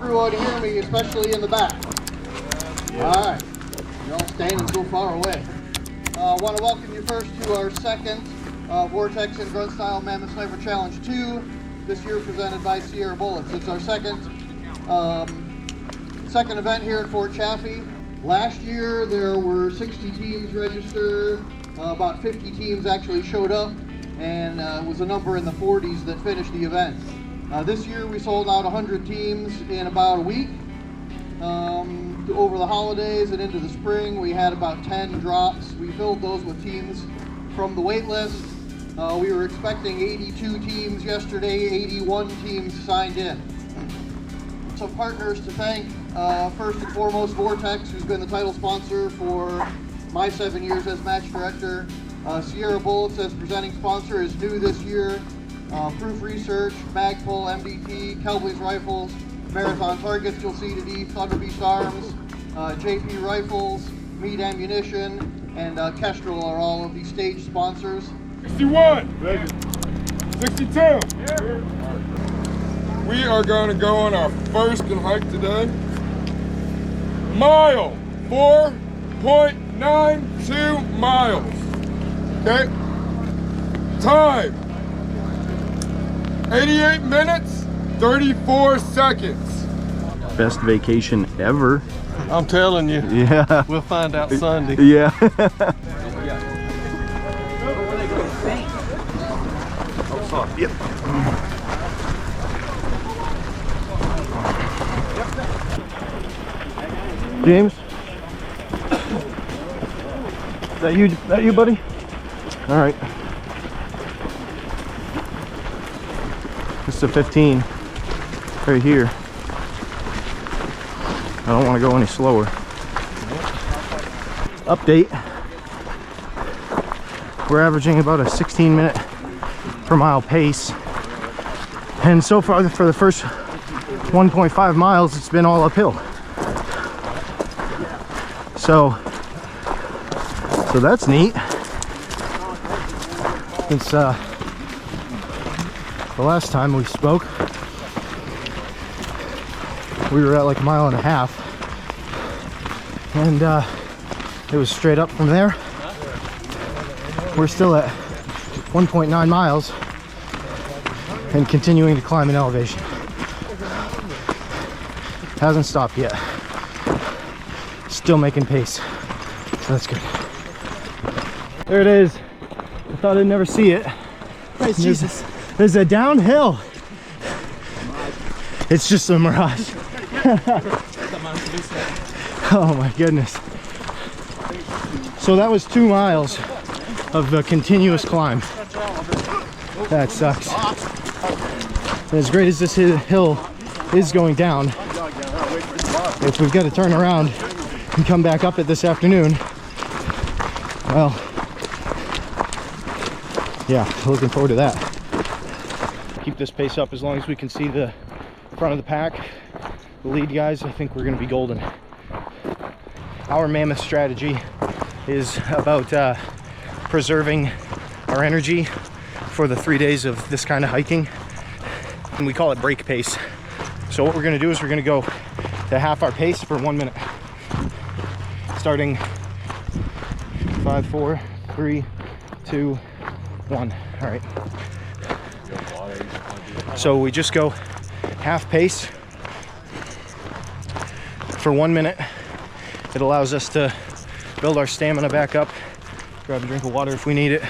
crew out to hear me, especially in the back. All right, you're all standing so far away. I want to welcome you first to our second Vortex and Grunt Style Mammoth Sniper Challenge 2, this year presented by Sierra Bullets. It's our second event here at Fort Chaffee. Last year there were 60 teams registered, about 50 teams actually showed up, and it was a number in the 40s that finished the event. This year we sold out 100 teams in about a week. Over the holidays and into the spring, we had about 10 drops. We filled those with teams from the wait list. We were expecting 82 teams yesterday, 81 teams signed in. Some partners to thank, first and foremost Vortex, who's been the title sponsor for my 7 years as match director. Sierra Bullets as presenting sponsor is new this year. Proof Research, Magpul, MDT, Cowboys Rifles, Marathon Targets you'll see today, Thunder Beast Arms, JP Rifles, Meat Ammunition, and Kestrel are all of these stage sponsors. 61, 62. We are going to go on our first hike today. Mile, 4.92 miles. Okay. Time, 88 minutes, 34 seconds. Best vacation ever. I'm telling you. Yeah. We'll find out Sunday. Yeah. Yep. James? Is that you, buddy? All right. This is a 15 right here. I don't want to go any slower. Update. We're averaging about a 16-minute per mile pace. And so far for the first 1.5 miles, it's been all uphill. So that's neat. Since the last time we spoke, we were at like a mile and a half, and it was straight up from there. We're still at 1.9 miles and continuing to climb in elevation. Hasn't stopped yet. Still making pace, so that's good. There it is. I thought I'd never see it. Praise Jesus. There's a downhill. It's just a mirage. Oh my goodness. So that was 2 miles of a continuous climb. That sucks. And as great as this hill is going down, if we've got to turn around and come back up it this afternoon, well, yeah, looking forward to that. Keep this pace up as long as we can see the front of the pack, the lead guys. I think we're going to be golden. Our mammoth strategy is about preserving our energy for the 3 days of this kind of hiking, and we call it break pace. So what we're going to do is we're going to go to half our pace for 1 minute, starting 5, 4, 3, 2, 1. All right. So we just go half pace for 1 minute. It allows us to build our stamina back up, grab a drink of water if we need it.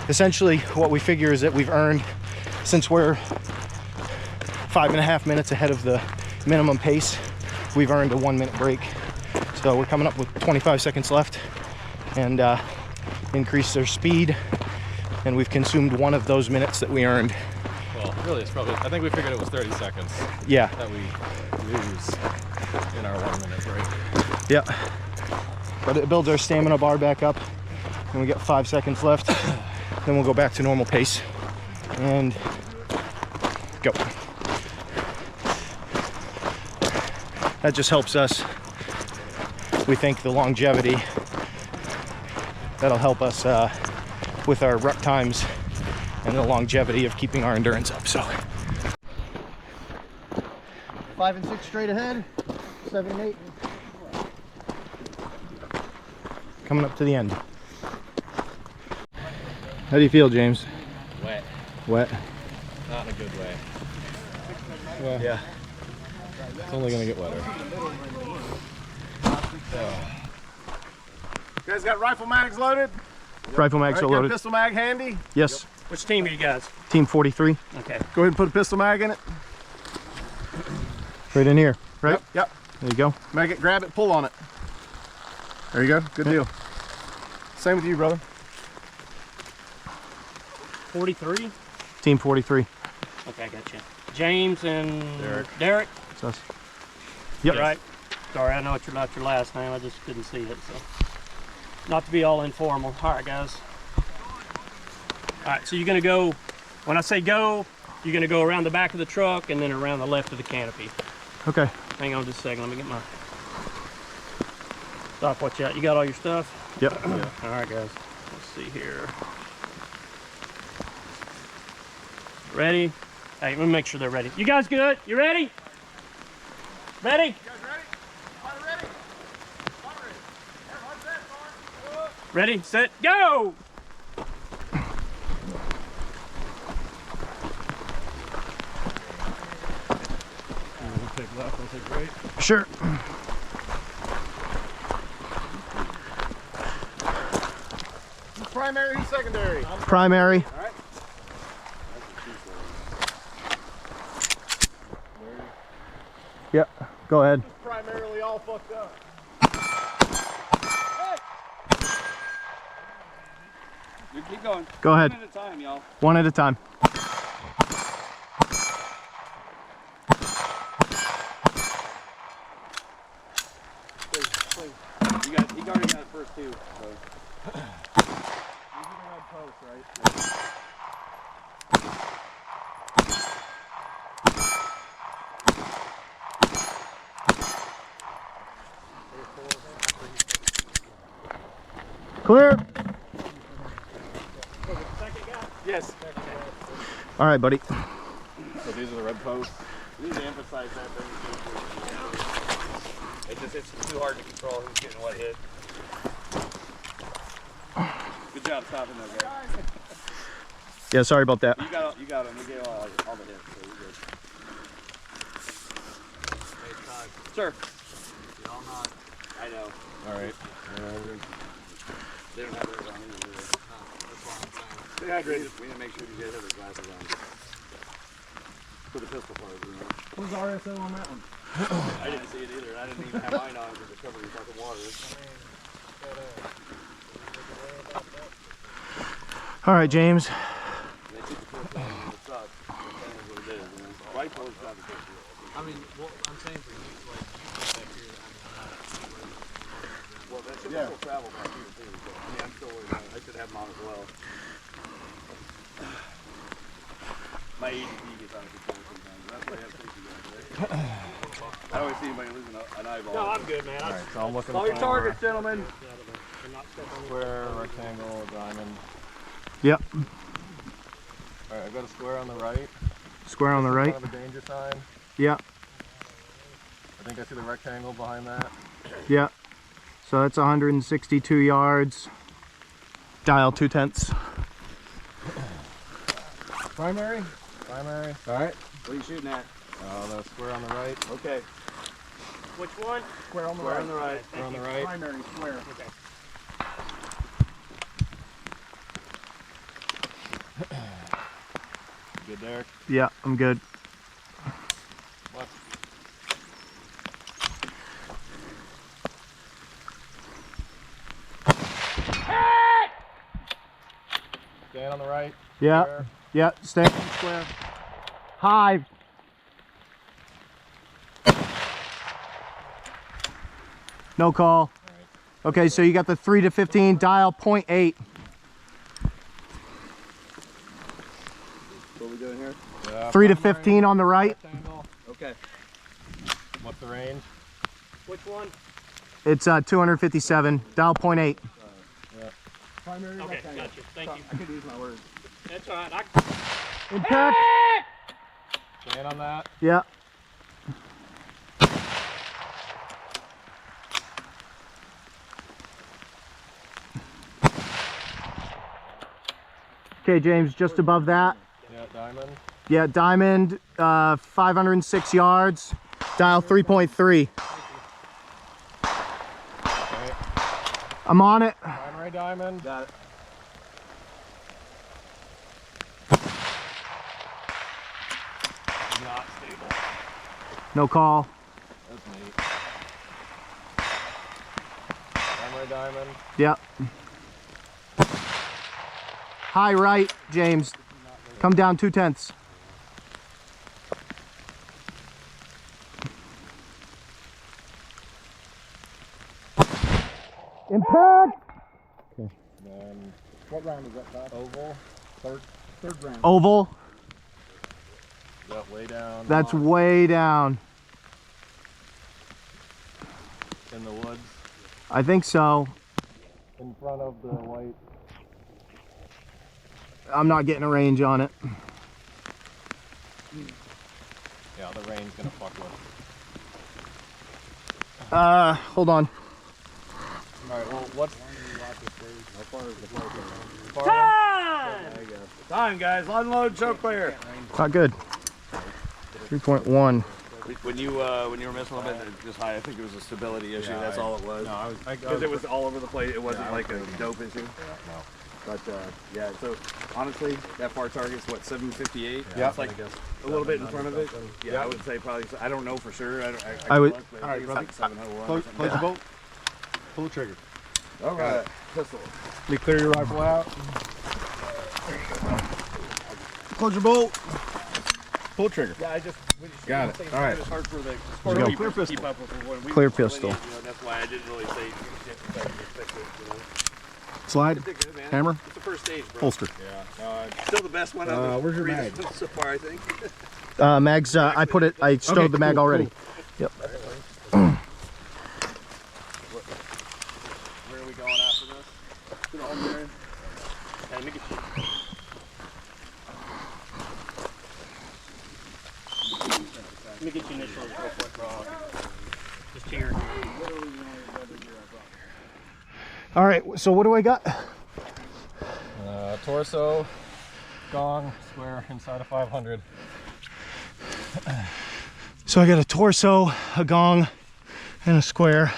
Essentially, what we figure is that we've earned, since we're 5.5 minutes ahead of the minimum pace, we've earned a 1 minute break. So we're coming up with 25 seconds left, and increased our speed, and we've consumed one of those minutes that we earned. Well, really, it's probably, I think we figured it was 30 seconds. Yeah. That we lose in our 1 minute break. Yeah. But it builds our stamina bar back up, and we got 5 seconds left. Then we'll go back to normal pace and go. That just helps us. We think the longevity, that'll help us with our ruck times and the longevity of keeping our endurance up. So 5 and 6 straight ahead. 7 and 8. Coming up to the end. How do you feel, James? Wet. Wet? Not in a good way. Well, yeah. It's only gonna get wetter. You guys got rifle mags loaded? Rifle mags are Got a loaded. pistol mag handy? Yes. Which team are you guys? Team 43. Okay. Go ahead and put a pistol mag in it. Right in here, right? Yep, yep. There you go. Mag it, grab it, pull on it. There you go. Good deal. Same with you, brother. 43? Team 43. Okay, I got you. James and Derek. Derek? That's us. You Yep. right? Sorry, I know it's not your last name. I just couldn't see it. So, not to be all informal. All right, guys. All right, so you're gonna go. When I say go, you're gonna go around the back of the truck and then around the left of the canopy. Okay. Hang on just a second. Let me get my stopwatch out. You got all your stuff? Yep. All right, guys. Let's see here. Ready? Hey, let me make sure they're ready. You guys good? You ready? Ready? Ready, set, go! Take left, I'll take right. Sure. Who's primary, who's secondary? Primary. All right. Yep. Go ahead. Primarily all fucked up. You keep going. Go ahead. One at a time, y'all. One at a time. Please, please. He already got it first two. So. Clear. Yes. All right, buddy. So these are the red posts. We need to emphasize that thing. It's too hard to control who's getting what hit. Good job stopping those guys. Yeah, sorry about that. You got them. We gave all the hits, so we're good. Sir. Y'all not. I know. All right. They don't have theirs on either, do they? No, that's why I'm saying. Stay hydrated. We need to make sure you guys have their glasses on. For the pistol part, you know. Who's RSO on that one? I didn't see it either, and I didn't even have mine on because it's covered in fucking water. All right, James. They took the pistol out and it sucks. That is what it is, you know. Rifle is not the pistol. I mean, what I'm saying for you, like, you back here, I mean, I'm not worried. Well, that should still travel back here too. So, I mean, I'm still worried about it. I should have them on as well. My ADD gets out of control sometimes. That's why I have safety guns, right? I always see anybody losing an eyeball. No, I'm good, man. All right, so I'm looking All your for targets, gentlemen. square, rectangle, diamond. Yep. All right, I've got a square on the right. Square on the right. Kind of a danger sign. Yep. I think I see the rectangle behind that. Yep. So that's 162 yards. Dial 2/10. Primary? Primary. All right. What are you shooting at? The square on the right. Okay. Which one? Square on the Square right. on the right. Square on the right. Primary square. Okay. Good, Derek. Yeah, I'm good. Left. Stand on the right. Yeah. Square. Yeah. Stay on the square. Hive. No call. Okay, so you got the 3 to 15 dial 0.8. What are we doing here? 3 to 15 on the right. Rectangle. Okay. What's the range? Which one? It's 257. Dial 0.8. Primary Okay, rectangle. gotcha. Thank you. I could use my words. That's all right. Impact. Stand on that. Yeah. Okay, James, just above that. Yeah, diamond. Yeah, diamond, 506 yards, dial 3.3. I'm on it. Primary diamond. Got it. Not stable. No call. That's neat. Primary diamond. Yep. High right, James. Come down 2/10. Impact! Then, what round is that, Todd? Oval. Third round. Oval. Is that way down? That's way down. In the woods. I think so. In front of the white. I'm not getting a range on it. Yeah, the rain's gonna fuck with. Hold on. Alright, well, what's... How far is the play? Time! There you go. Time, guys. Unload, choke clear. Not good. 3.1. When you were missing a little bit, just high, I think it was a stability issue. That's all it was. No, Because it was all over the place. It wasn't like a dope issue. No. But yeah, so honestly, that far target's what, 758? Yeah, It's like a little bit in front of it. Yeah, I would say probably. I don't know for sure. I would- All right, like 701. Close the bolt. Pull the trigger. All right, pistol. You clear your rifle out. Close your bolt. Pull the trigger. Yeah, I just Got it. All right. It's hard for the go. clear pistol. Keep up with when we Clear were playing pistol. it, you know, that's why I didn't really say. Slide. Good, man. Hammer. It's the first stage, bro. Holster. Still the best one of the where's your three mag? so far, I think. Mags, I stowed the mag already. Yep. Where are we going after this? To the home area? Yeah, let me get you. Let me get you initials real quick, bro. Just here. All right, so what do I got? Torso, gong, square, inside of 500. So I got a torso, a gong, and a square.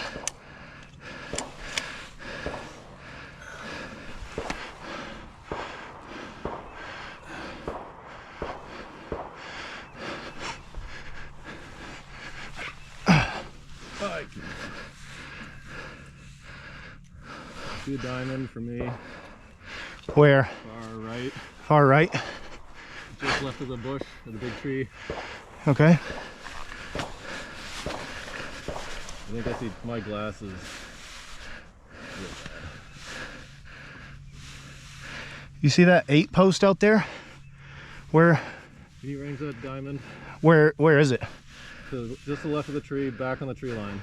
See a diamond for me. Where? Far right. Far right. Just left of the bush or the big tree. Okay. I think I see my glasses. You see that 8 post out there? Where Can you range that diamond? where is it? To just the left of the tree, back on the tree line.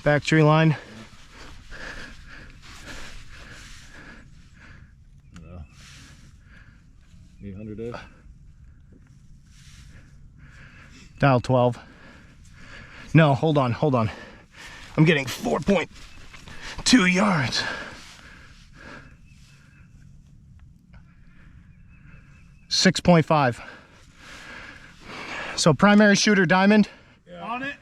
Back tree line. 800-ish. Dial 12. No, hold on. I'm getting 4.2 yards. .5. So primary shooter diamond. Yeah. On it.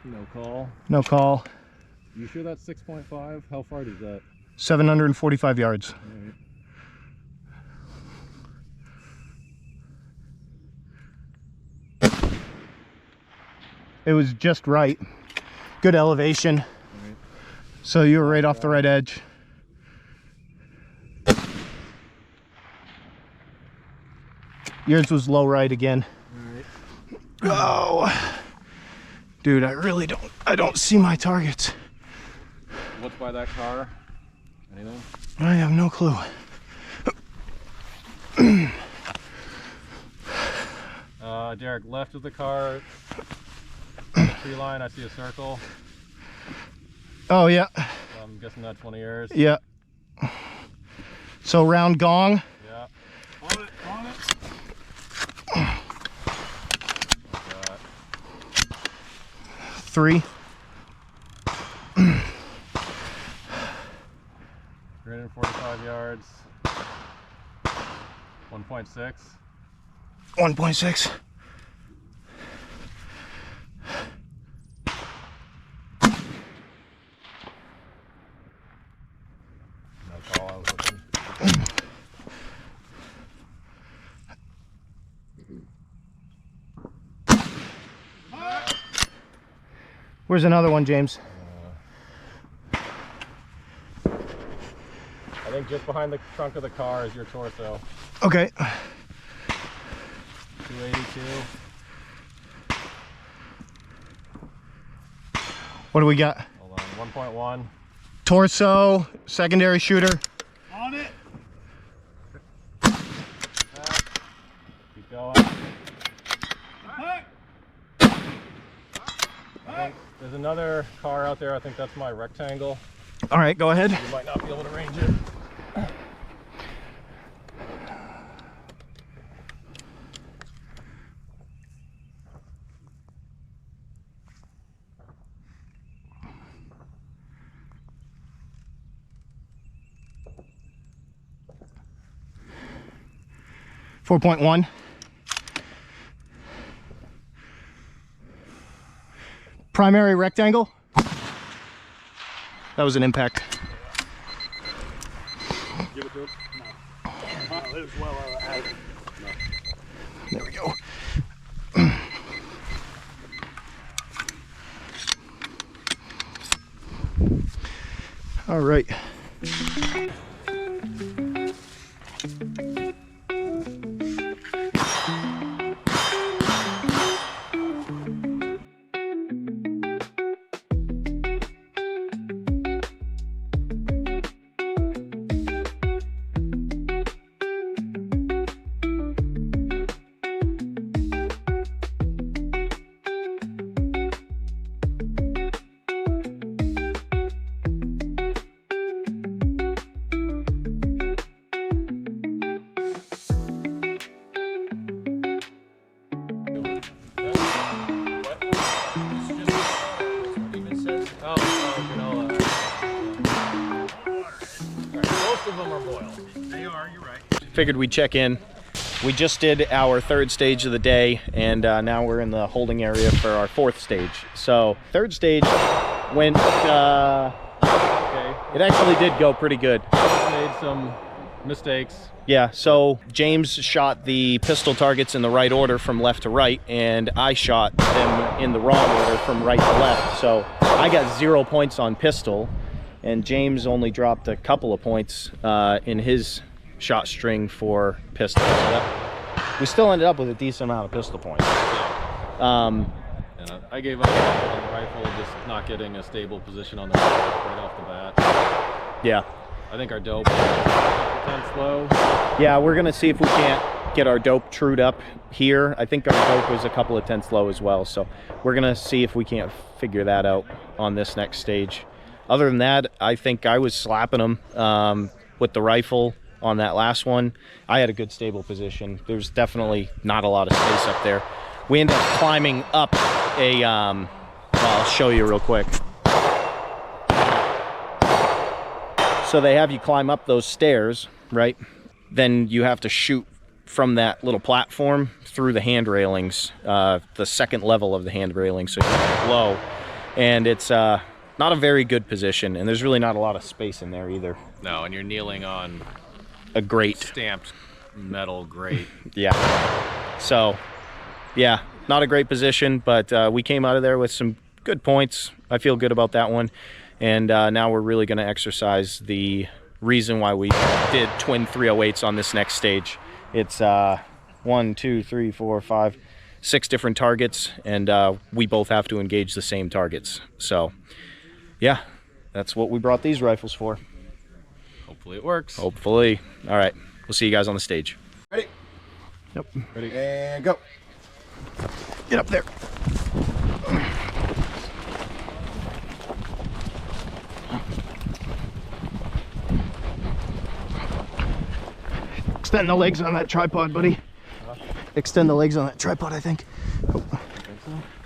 No call. No call. You sure that's 6.5? How far is that? 745 yards. Right. It was just right. Good elevation. Right. So you were right off the right edge. Yours was low right again. Right. Oh, dude, I don't see my targets. What's by that car? Anything? I have no clue. Derek, left of the car, tree line, I see a circle. Oh yeah, So I'm guessing that's one of yours. yeah. So round gong. Yeah. On it. Got 3. 345 yards. 1.6. 1.6. That's all I was looking. Where's another one, James? I think just behind the trunk of the car is your torso. Okay. 282. What do we got? Hold on. 1.1. Torso, secondary shooter. On it. Keep going. There's another car out there. I think that's my rectangle. All right, go ahead. You might not be able to range it. 4.1. Primary rectangle. That was an impact. Give it to him. No, it was well out. There we go. All right. Figured we'd check in. We just did our 3rd stage of the day, and now we're in the holding area for our 4th stage. So 3rd stage went, okay. It actually did go pretty good. Made some mistakes. Yeah, so James shot the pistol targets in the right order from left to right, and I shot them in the wrong order from right to left. So I got 0 points on pistol, and James only dropped a couple of points in his shot string for pistol. So we still ended up with a decent amount of pistol points. And I gave up on the rifle, just not getting a stable position on the rifle right off the bat. Yeah. I think our dope is 10 low. Yeah, we're gonna see if we can't get our dope trued up here. I think our dope was a couple of tenths low as well, so we're gonna see if we can't figure that out on this next stage. Other than that, I think I was slapping them with the rifle on that last one. I had a good stable position. There's definitely not a lot of space up there. We ended up climbing up a, well, I'll show you real quick. So they have you climb up those stairs, right? Then you have to shoot from that little platform through the hand railings, the 2nd level of the hand railing, so you're low. And it's not a very good position, and there's really not a lot of space in there either. No, and you're kneeling on a grate. Stamped metal grate. Yeah. So, yeah, not a great position, but we came out of there with some good points. I feel good about that one. And now we're really going to exercise the reason why we did twin 308s on this next stage. It's 1, 2, 3, 4, 5, 6 different targets, and we both have to engage the same targets. So, yeah, that's what we brought these rifles for. Hopefully it works. Hopefully. All right, we'll see you guys on the stage. Ready? Yep. Ready? And go. Get up there. Extend the legs on that tripod, buddy. Extend the legs on that tripod, I think. Oh.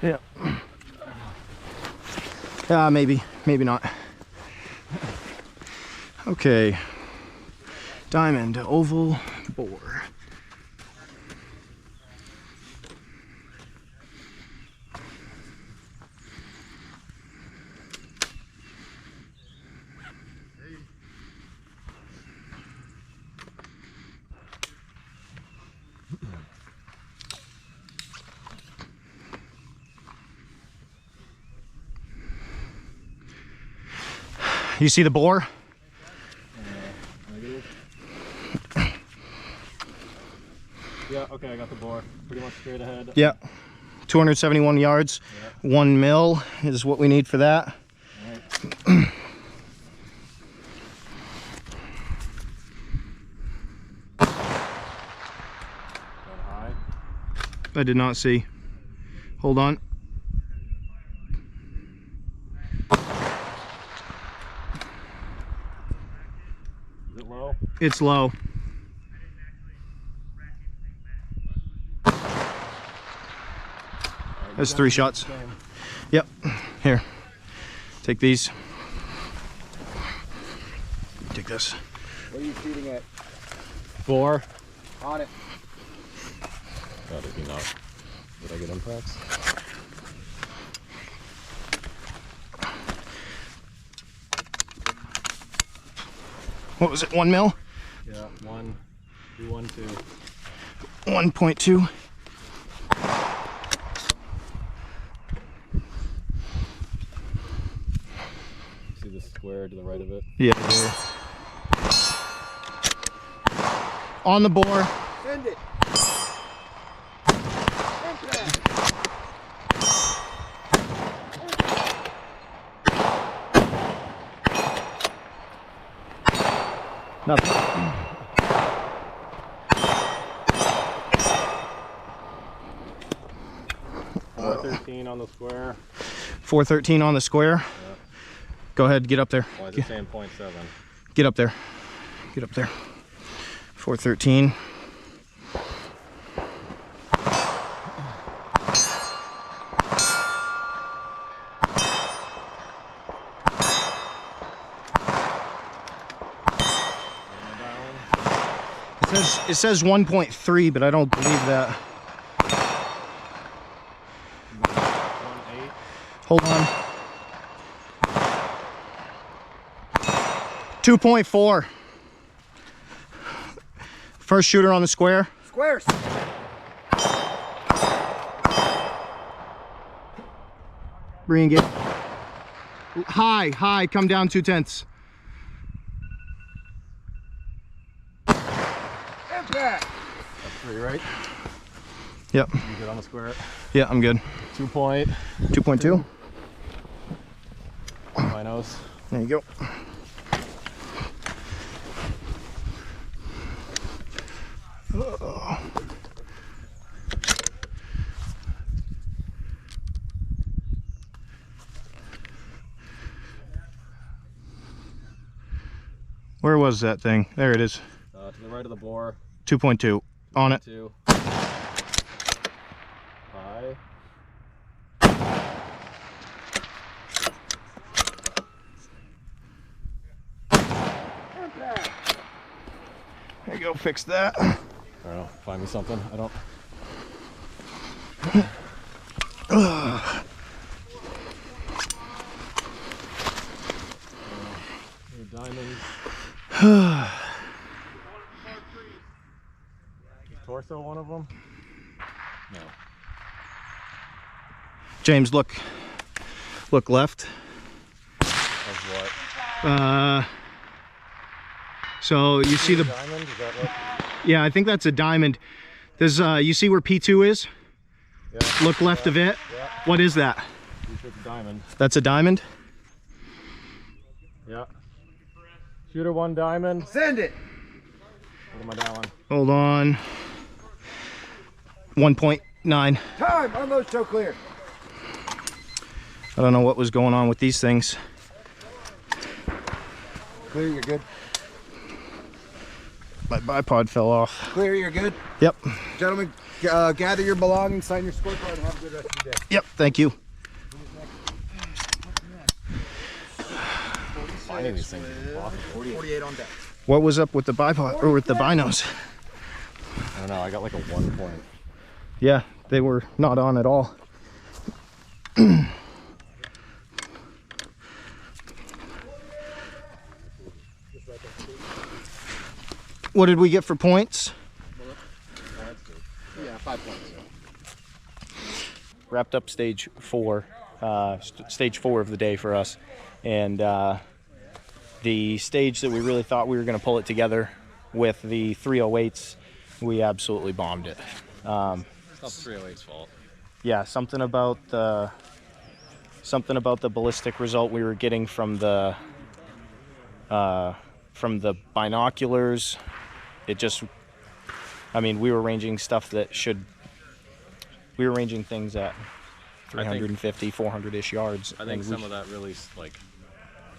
Yeah. Maybe, maybe not. Okay. Diamond, oval, bore. You see the bore? Yeah, okay, I got the bore. Pretty much straight ahead. Yeah. 271 yards. Yeah. 1 mil is what we need for that. Right. High. I did not see. Hold on. Is it low? It's low. That's 3 shots. Yep. Here. Take these. Take this. What are you shooting at? Bore. On it. God, did he not? Did I get impacts? What was it? 1 mil? Yeah, 1, 2, 1, 2. 1.2. See the square to the right of it? Yeah. On the bore. Send it. Nothing. 413 on the square. 413 on the square. Yeah. Go ahead, get up there. Why is it saying 0.7? Get up there. Get up there. 413. It says 1.3, but I don't believe that. 1.8. Hold on. 2.4. First shooter on the square. Squares. Bring it. High, come down 2/10. Impact. That's 3, right? Yep. You good on the square? Yeah, I'm good. 2.2. My nose. There you go. Where was that thing? There it is. To the right of the bore. 2.2 on it. 2. High. There you go, fix that. I don't know, find me something. I don't. Diamonds. Torso, one of them? No. James, look left. Of what? So you see the diamond? Is that what? Yeah, I think that's a diamond. There's you see where P2 is? Yeah. Look left of it. Yeah. What is that? You took a diamond. That's a diamond? Yeah. Shooter 1 diamond. Send it. What am I dialing? Hold on. 1.9. Time. Unload. Show clear. I don't know what was going on with these things. Clear. You're good. My bipod fell off. Clear. You're good. Yep. Gentlemen, gather your belongings, sign your scorecard, and have a good rest of your day. Yep, thank you. tiny these things are. 48 on deck. What was up with the bipod or with the binos? I don't know, I got like a 1 point. Yeah, they were not on at all. What did we get for points? Yeah, 5 points. Wrapped up stage 4 of the day for us, and the stage that we really thought we were going to pull it together with the 308s, we absolutely bombed it. It's not 308's fault. Yeah, something about the ballistic result we were getting from the binoculars. It just, I mean, we were ranging stuff that we were ranging things at 350, 400-ish yards. I think some of that really like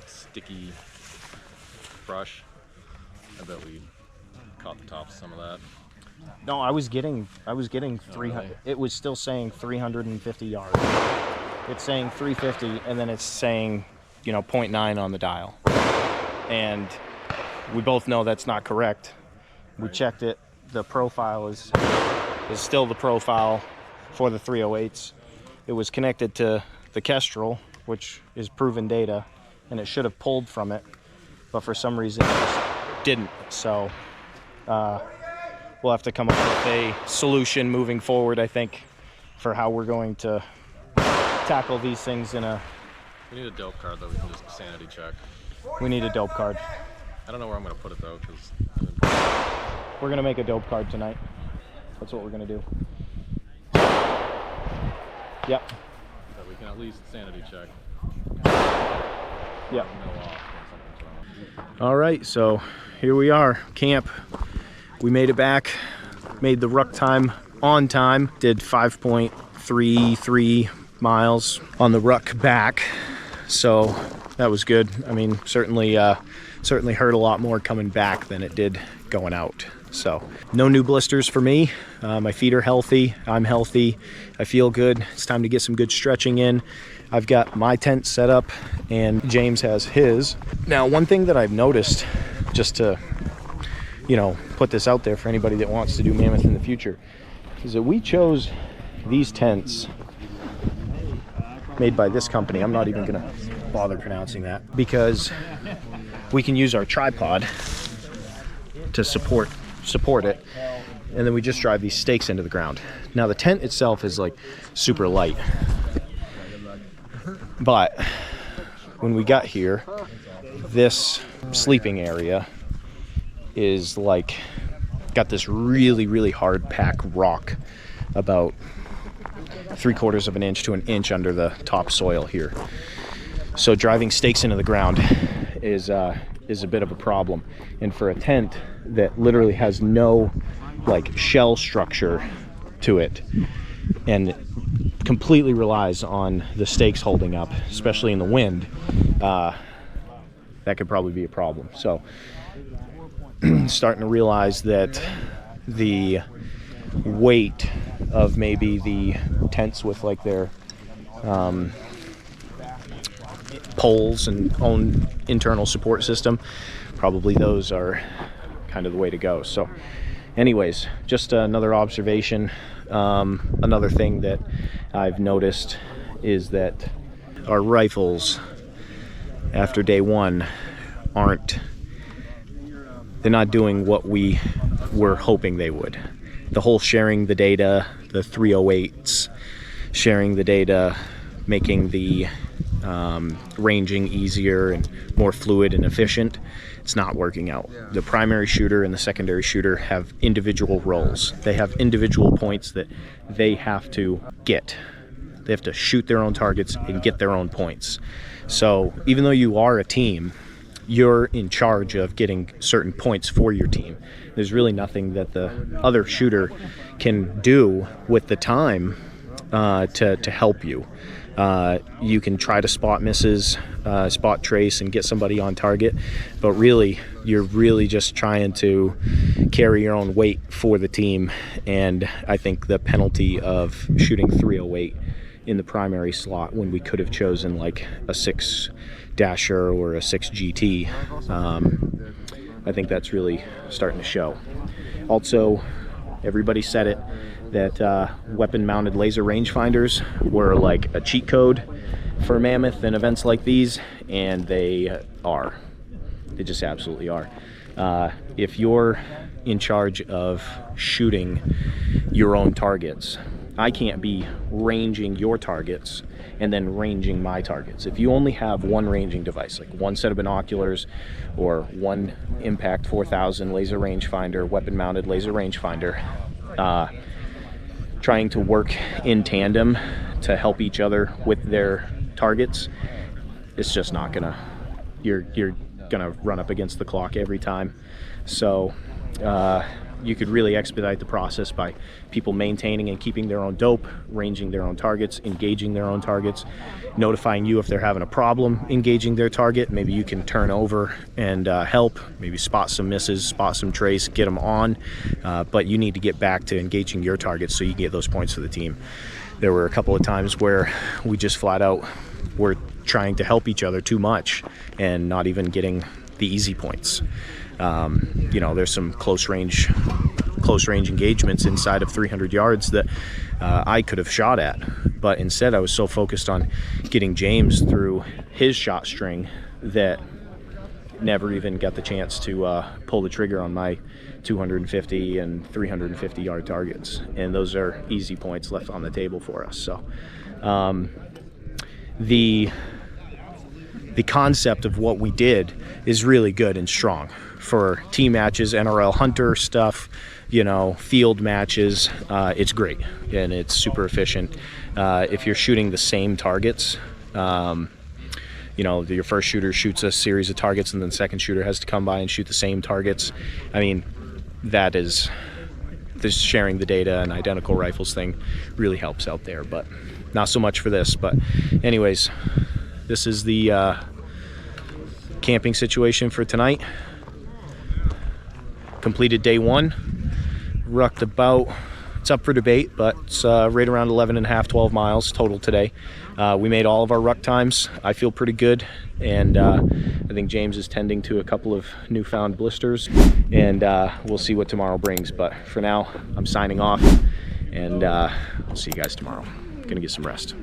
sticky brush. I bet we caught the top of some of that. No, I was getting 300. really? It was still saying 350 yards. It's saying 350, and then it's saying, 0.9 on the dial. And we both know that's not correct. We checked it. The profile is still the profile for the 308s. It was connected to the Kestrel, which is proven data, and it should have pulled from it, but for some reason it just didn't. So we'll have to come up with a solution moving forward, I think, for how we're going to tackle these things in a... We need a dope card that we can just sanity check. We need a dope card. I don't know where I'm going to put it though, because We're going to make a dope card tonight. That's what we're going to do. Yep. but we can at least sanity check. Yep. Know off when something's wrong. All right, so here we are, camp. We made it back, made the ruck time on time, did 5.33 miles on the ruck back. So that was good. I mean, certainly hurt a lot more coming back than it did going out. So no new blisters for me. My feet are healthy. I'm healthy. I feel good. It's time to get some good stretching in. I've got my tent set up and James has his. Now, one thing that I've noticed, just to, put this out there for anybody that wants to do Mammoth in the future, is that we chose these tents made by this company. I'm not even gonna bother pronouncing that, because we can use our tripod to support it, and then we just drive these stakes into the ground. Now the tent itself is like super light, but when we got here, this sleeping area is like got this really hard pack rock about 3/4 of an inch to an inch under the topsoil here. So driving stakes into the ground is a bit of a problem. And for a tent that literally has no like shell structure to it and completely relies on the stakes holding up, especially in the wind, that could probably be a problem. So starting to realize that the weight of maybe the tents with like their poles and own internal support system, probably those are kind of the way to go. So anyways, just another observation. Another thing that I've noticed is that our rifles after day one they're not doing what we were hoping they would. The whole sharing the data, the 308s, sharing the data, making the ranging easier and more fluid and efficient, it's not working out. The primary shooter and the secondary shooter have individual roles. They have individual points that they have to get. They have to shoot their own targets and get their own points. So even though you are a team, you're in charge of getting certain points for your team. There's really nothing that the other shooter can do with the time to help you. You can try to spot misses, spot trace, and get somebody on target, but really, you're really just trying to carry your own weight for the team. And I think the penalty of shooting 308 in the primary slot when we could have chosen like a 6 dasher or a 6 GT. I think that's really starting to show. Also, everybody said it, that weapon mounted laser rangefinders were like a cheat code for Mammoth in events like these, and they are. They just absolutely are. If you're in charge of shooting your own targets, I can't be ranging your targets and then ranging my targets. If you only have one ranging device, like one set of binoculars or one Impact 4000 laser rangefinder, weapon mounted laser rangefinder, trying to work in tandem to help each other with their targets, it's just not gonna, you're gonna run up against the clock every time. So you could really expedite the process by people maintaining and keeping their own dope, ranging their own targets, engaging their own targets, notifying you if they're having a problem engaging their target. Maybe you can turn over and help, maybe spot some misses, spot some trace, get them on, but you need to get back to engaging your targets so you can get those points for the team. There were a couple of times where we just flat out were trying to help each other too much and not even getting the easy points. You know, there's some close range engagements inside of 300 yards that I could have shot at, but instead I was so focused on getting James through his shot string that never even got the chance to pull the trigger on my 250 and 350 yard targets, and those are easy points left on the table for us. So the concept of what we did is really good and strong for team matches, NRL hunter stuff, you know, field matches. It's great and it's super efficient. If you're shooting the same targets, you know, your first shooter shoots a series of targets and then the second shooter has to come by and shoot the same targets. I mean, that is, this sharing the data and identical rifles thing really helps out there, but not so much for this. But anyways, this is the camping situation for tonight. Completed day one, rucked about, it's up for debate, but it's right around 11 and a half, 12 miles total today. We made all of our ruck times. I feel pretty good, and I think James is tending to a couple of newfound blisters, and we'll see what tomorrow brings. But for now, I'm signing off, and I'll see you guys tomorrow. Gonna get some rest.